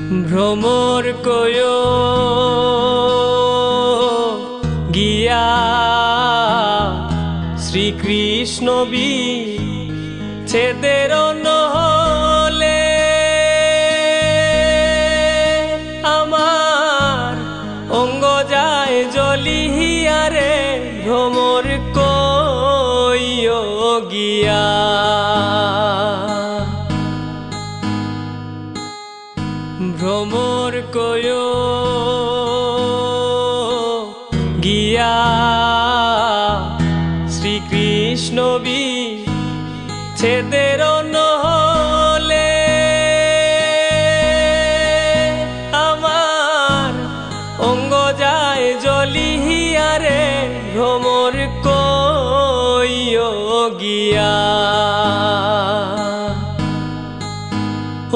ভ্রমর কয়ো গিয়া শ্রীকৃষ্ণ বিচ্ছেদের নহলে আমার অঙ্গ যায় জ্বলিয়া রে ভ্রমর কয়ো গিয়া ভ্রমর কয়ো গিয়া শ্রীকৃষ্ণ বিচ্ছেদের নহলে আমার অঙ্গ যায় জ্বলিয়া রে ভ্রমর কয়ো গিয়া।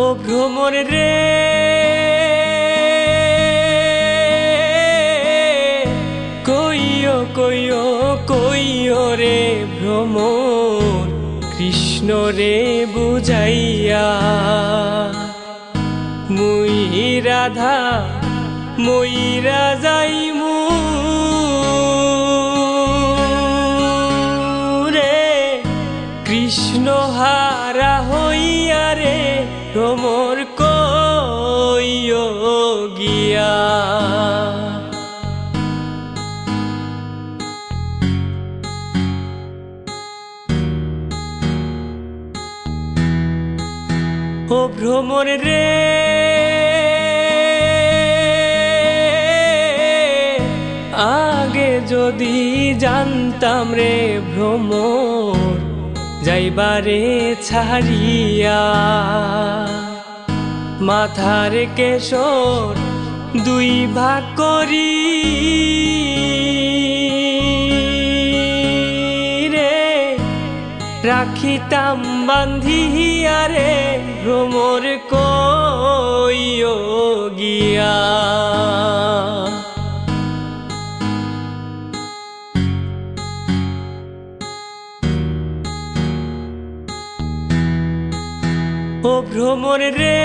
ও ভ্রমর রে কইও কইও কইও রে ভ্রমর কৃষ্ণ রে বুঝাইয়া মুই রাধা মইরা যাইমু রে কৃষ্ণ হারা হইয়া রে ভ্রমর কয়ো গিয়া। ও ভ্রমর রে আগে যদি জানতাম রে ভ্রমর যাইবারে ছাড়িয়া মাথার কেশর দুই ভাগ করি রে রাখিতাম বান্ধিয়া রে ভ্রমর কয়ো গিয়া। ও ভ্রমর রে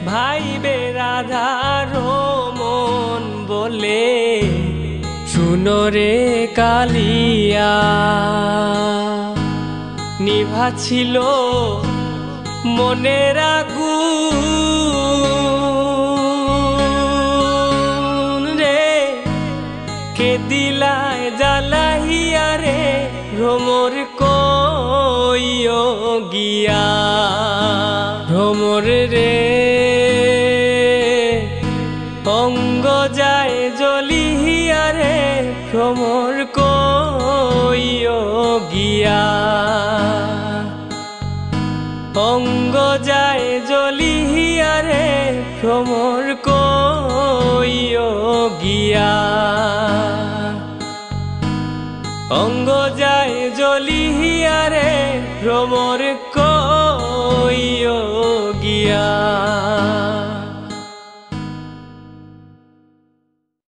ভাইবে রাধার মন বলে শুনো রে কালিয়া নিভা ছিল মনের আগুন রে কে দিলায় জ্বালাইয়া রে ভ্রমর কয়ো গিয়া। ভ্রমর রে অঙ্গ যায় জ্বলিয়া রে ভ্রমর কয়ো গিয়া। অঙ্গ যায় জ্বলিয়া রে ভ্রমর কয়ো গিয়া। অঙ্গ যায় জ্বলিয়া রে ভ্রমর কয়ো গিয়া।